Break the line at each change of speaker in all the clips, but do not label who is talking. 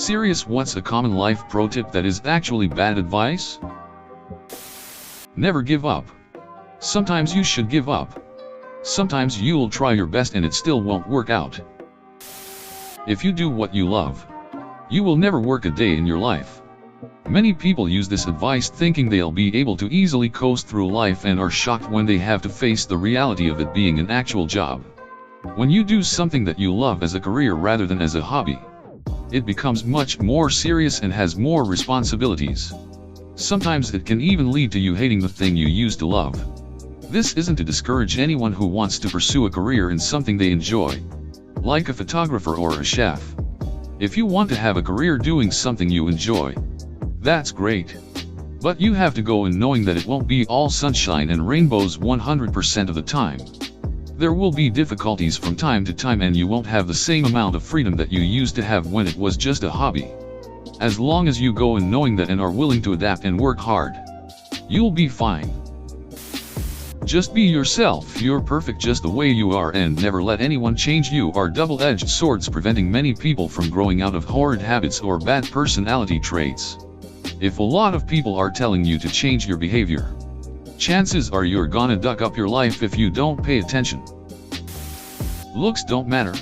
Serious, what's a common life pro tip that is actually bad advice? Never give up. Sometimes you should give up. Sometimes you'll try your best and it still won't work out. If you do what you love, you will never work a day in your life. Many people use this advice thinking they'll be able to easily coast through life and are shocked when they have to face the reality of it being an actual job. When you do something that you love as a career rather than as a hobby, it becomes much more serious and has more responsibilities. Sometimes it can even lead to you hating the thing you used to love. This isn't to discourage anyone who wants to pursue a career in something they enjoy, like a photographer or a chef. If you want to have a career doing something you enjoy, that's great. But you have to go in knowing that it won't be all sunshine and rainbows 100% of the time. There will be difficulties from time to time and you won't have the same amount of freedom that you used to have when it was just a hobby. As long as you go in knowing that and are willing to adapt and work hard, you'll be fine. Just be yourself. You're perfect just the way you are and never let anyone change you. Are double-edged swords preventing many people from growing out of horrid habits or bad personality traits. If a lot of people are telling you to change your behavior, chances are you're gonna duck up your life if you don't pay attention. Looks don't matter.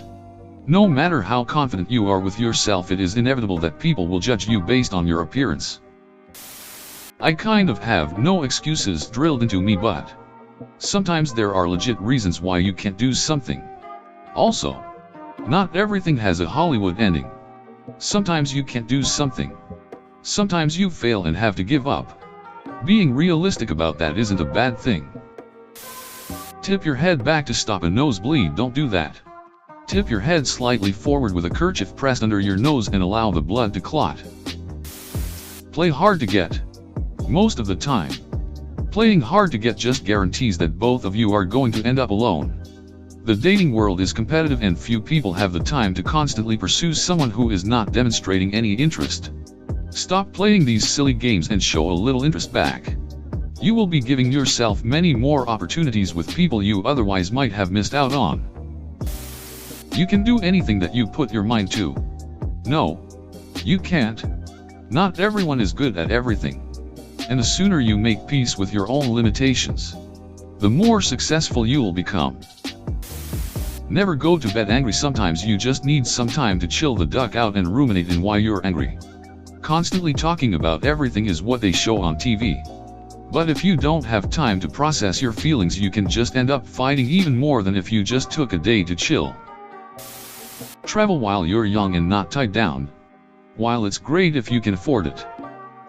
No matter how confident you are with yourself, it is inevitable that people will judge you based on your appearance. I kind of have no excuses drilled into me, but sometimes there are legit reasons why you can't do something. Also, not everything has a Hollywood ending. Sometimes you can't do something. Sometimes you fail and have to give up. Being realistic about that isn't a bad thing. Tip your head back to stop a nosebleed. Don't do that. Tip your head slightly forward with a kerchief pressed under your nose and allow the blood to clot. Play hard to get. Most of the time, playing hard to get just guarantees that both of you are going to end up alone. The dating world is competitive and few people have the time to constantly pursue someone who is not demonstrating any interest. Stop playing these silly games and show a little interest back. You will be giving yourself many more opportunities with people you otherwise might have missed out on. You can do anything that you put your mind to. No, you can't. Not everyone is good at everything. And the sooner you make peace with your own limitations, the more successful you will become. Never go to bed angry. Sometimes you just need some time to chill the duck out and ruminate in why you're angry. Constantly talking about everything is what they show on TV. But if you don't have time to process your feelings, you can just end up fighting even more than if you just took a day to chill. Travel while you're young and not tied down. While it's great if you can afford it,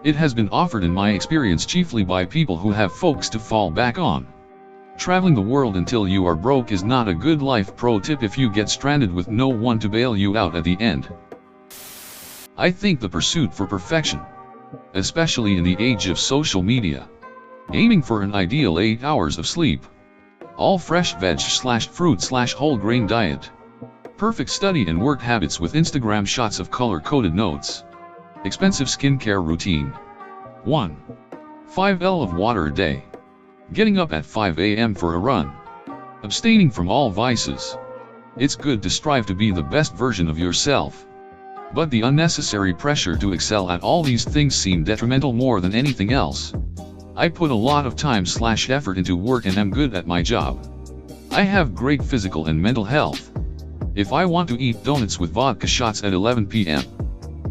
it has been offered in my experience chiefly by people who have folks to fall back on. Traveling the world until you are broke is not a good life pro tip if you get stranded with no one to bail you out at the end. I think the pursuit for perfection, especially in the age of social media, aiming for an ideal 8 hours of sleep, all fresh veg/fruit/whole grain diet, perfect study and work habits with Instagram shots of color-coded notes, expensive skincare routine, 5 L of water a day, getting up at 5 a.m. for a run, abstaining from all vices. It's good to strive to be the best version of yourself. But the unnecessary pressure to excel at all these things seem detrimental more than anything else. I put a lot of time/effort into work and am good at my job. I have great physical and mental health. If I want to eat donuts with vodka shots at 11 p.m.,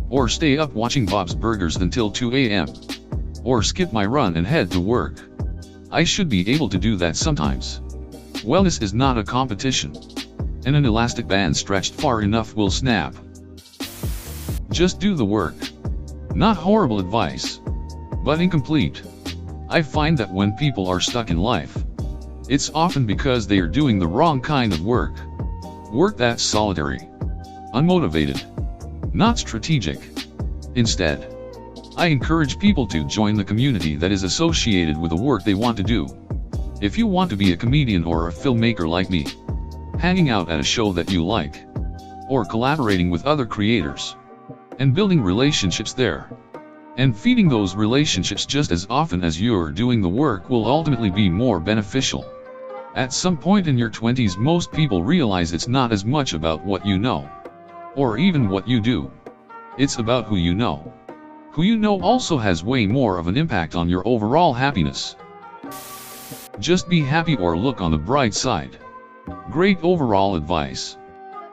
or stay up watching Bob's Burgers until 2 a.m., or skip my run and head to work, I should be able to do that sometimes. Wellness is not a competition, and an elastic band stretched far enough will snap. Just do the work. Not horrible advice, but incomplete. I find that when people are stuck in life, it's often because they are doing the wrong kind of work. Work that's solitary, unmotivated, not strategic. Instead, I encourage people to join the community that is associated with the work they want to do. If you want to be a comedian or a filmmaker like me, hanging out at a show that you like, or collaborating with other creators, and building relationships there, and feeding those relationships just as often as you're doing the work will ultimately be more beneficial. At some point in your 20s, most people realize it's not as much about what you know, or even what you do. It's about who you know. Who you know also has way more of an impact on your overall happiness. Just be happy or look on the bright side. Great overall advice.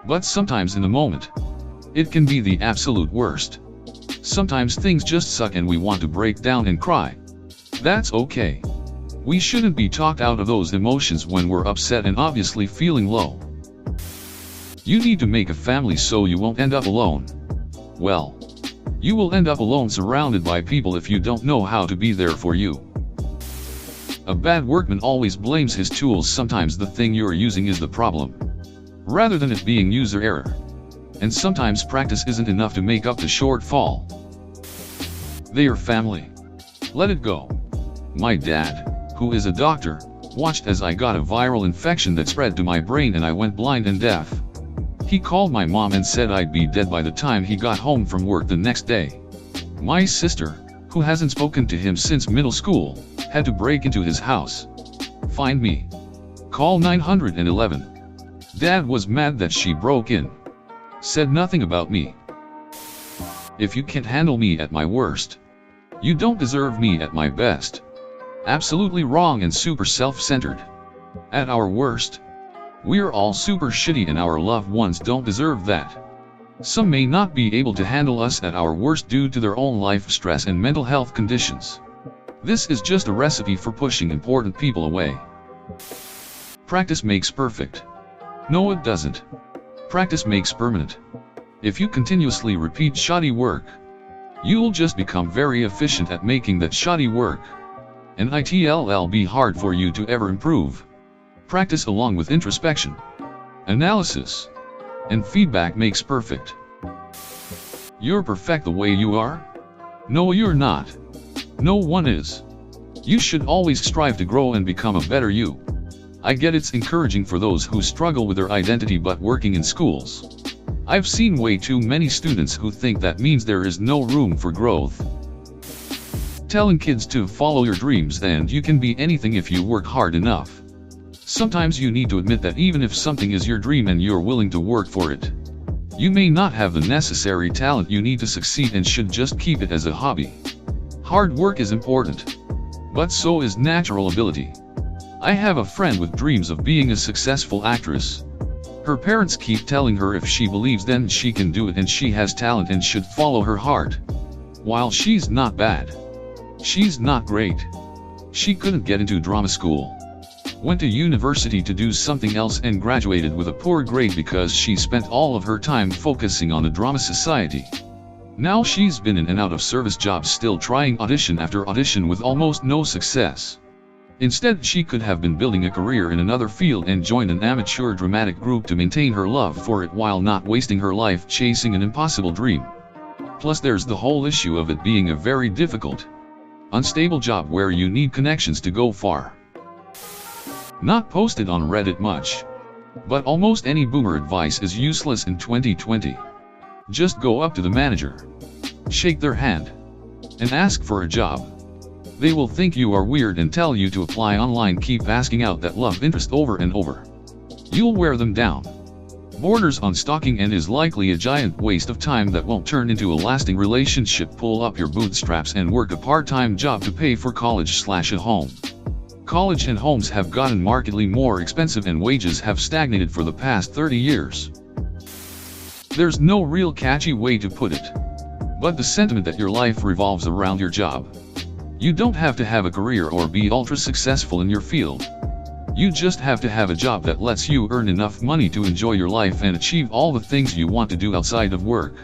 But sometimes in the moment, it can be the absolute worst. Sometimes things just suck and we want to break down and cry. That's okay. We shouldn't be talked out of those emotions when we're upset and obviously feeling low. You need to make a family so you won't end up alone. Well, you will end up alone surrounded by people if you don't know how to be there for you. A bad workman always blames his tools. Sometimes the thing you're using is the problem, rather than it being user error. And sometimes practice isn't enough to make up the shortfall. They are family. Let it go. My dad, who is a doctor, watched as I got a viral infection that spread to my brain and I went blind and deaf. He called my mom and said I'd be dead by the time he got home from work the next day. My sister, who hasn't spoken to him since middle school, had to break into his house. Find me. Call 911. Dad was mad that she broke in. Said nothing about me. If you can't handle me at my worst, you don't deserve me at my best. Absolutely wrong and super self-centered. At our worst, we're all super shitty and our loved ones don't deserve that. Some may not be able to handle us at our worst due to their own life stress and mental health conditions. This is just a recipe for pushing important people away. Practice makes perfect. No, it doesn't. Practice makes permanent. If you continuously repeat shoddy work, you'll just become very efficient at making that shoddy work. And it'll be hard for you to ever improve. Practice along with introspection, analysis, and feedback makes perfect. You're perfect the way you are? No, you're not. No one is. You should always strive to grow and become a better you. I get it's encouraging for those who struggle with their identity but working in schools. I've seen way too many students who think that means there is no room for growth. Telling kids to follow your dreams and you can be anything if you work hard enough. Sometimes you need to admit that even if something is your dream and you're willing to work for it, you may not have the necessary talent you need to succeed and should just keep it as a hobby. Hard work is important, but so is natural ability. I have a friend with dreams of being a successful actress. Her parents keep telling her if she believes then she can do it and she has talent and should follow her heart. While she's not bad, she's not great. She couldn't get into drama school. Went to university to do something else and graduated with a poor grade because she spent all of her time focusing on the drama society. Now she's been in and out of service jobs still trying audition after audition with almost no success. Instead she could have been building a career in another field and joined an amateur dramatic group to maintain her love for it while not wasting her life chasing an impossible dream. Plus there's the whole issue of it being a very difficult, unstable job where you need connections to go far. Not posted on Reddit much, but almost any boomer advice is useless in 2020. Just go up to the manager, shake their hand, and ask for a job. They will think you are weird and tell you to apply online. Keep asking out that love interest over and over. You'll wear them down. Borders on stalking and is likely a giant waste of time that won't turn into a lasting relationship. Pull up your bootstraps and work a part-time job to pay for college/a home. College and homes have gotten markedly more expensive and wages have stagnated for the past 30 years. There's no real catchy way to put it, but the sentiment that your life revolves around your job. You don't have to have a career or be ultra successful in your field. You just have to have a job that lets you earn enough money to enjoy your life and achieve all the things you want to do outside of work.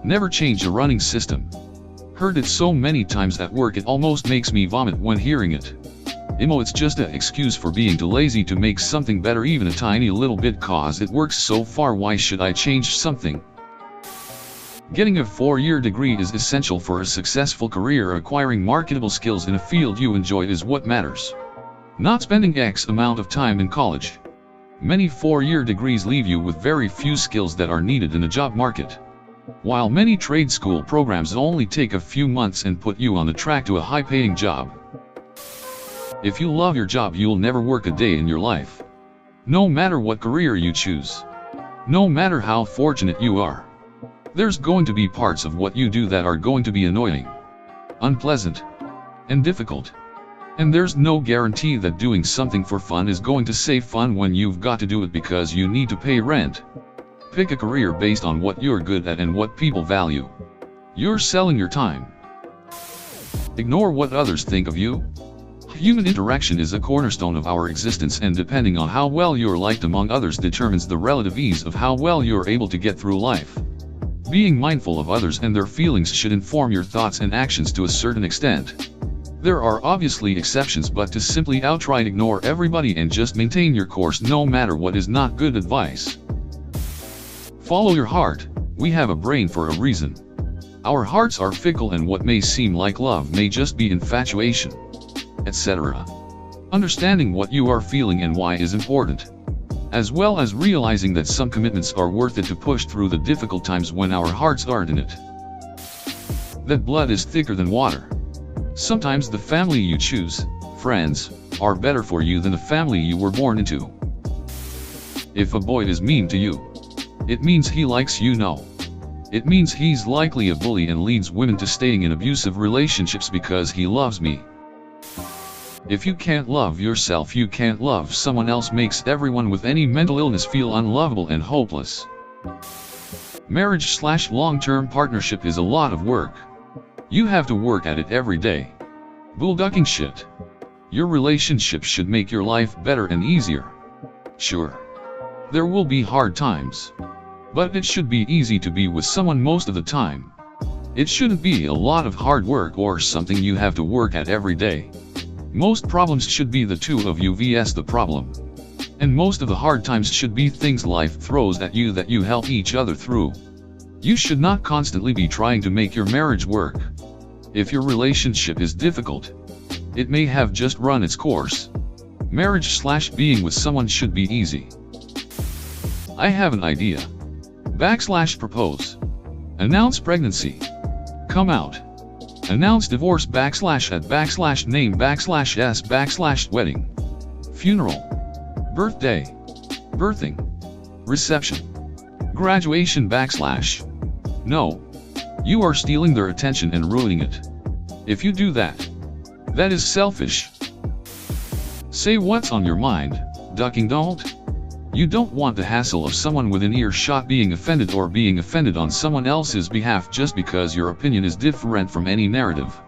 Never change a running system. Heard it so many times at work it almost makes me vomit when hearing it. It's just an excuse for being too lazy to make something better even a tiny little bit cause it works so far. Why should I change something? Getting a 4-year degree is essential for a successful career. Acquiring marketable skills in a field you enjoy is what matters. Not spending X amount of time in college. Many 4-year degrees leave you with very few skills that are needed in the job market, while many trade school programs only take a few months and put you on the track to a high-paying job. If you love your job, you'll never work a day in your life. No matter what career you choose. No matter how fortunate you are. There's going to be parts of what you do that are going to be annoying, unpleasant, and difficult. And there's no guarantee that doing something for fun is going to save fun when you've got to do it because you need to pay rent. Pick a career based on what you're good at and what people value. You're selling your time. Ignore what others think of you. Human interaction is a cornerstone of our existence, and depending on how well you're liked among others determines the relative ease of how well you're able to get through life. Being mindful of others and their feelings should inform your thoughts and actions to a certain extent. There are obviously exceptions, but to simply outright ignore everybody and just maintain your course no matter what is not good advice. Follow your heart. We have a brain for a reason. Our hearts are fickle, and what may seem like love may just be infatuation, etc. Understanding what you are feeling and why is important, as well as realizing that some commitments are worth it to push through the difficult times when our hearts aren't in it. That blood is thicker than water. Sometimes the family you choose, friends, are better for you than the family you were born into. If a boy is mean to you, it means he likes you. No. It means he's likely a bully and leads women to staying in abusive relationships because he loves me. If you can't love yourself, you can't love someone else. Makes everyone with any mental illness feel unlovable and hopeless. Marriage/long-term partnership is a lot of work. You have to work at it every day. Bullducking shit. Your relationship should make your life better and easier. Sure, there will be hard times, but it should be easy to be with someone most of the time. It shouldn't be a lot of hard work or something you have to work at every day. Most problems should be the two of you vs the problem. And most of the hard times should be things life throws at you that you help each other through. You should not constantly be trying to make your marriage work. If your relationship is difficult, it may have just run its course. Marriage/being with someone should be easy. I have an idea. /propose. Announce pregnancy. Come out. Announce divorce /at /name /s /wedding. Funeral. Birthday. Birthing. Reception. Graduation /. No. You are stealing their attention and ruining it. If you do that, that is selfish. Say what's on your mind, ducking don't. You don't want the hassle of someone within earshot being offended or being offended on someone else's behalf just because your opinion is different from any narrative.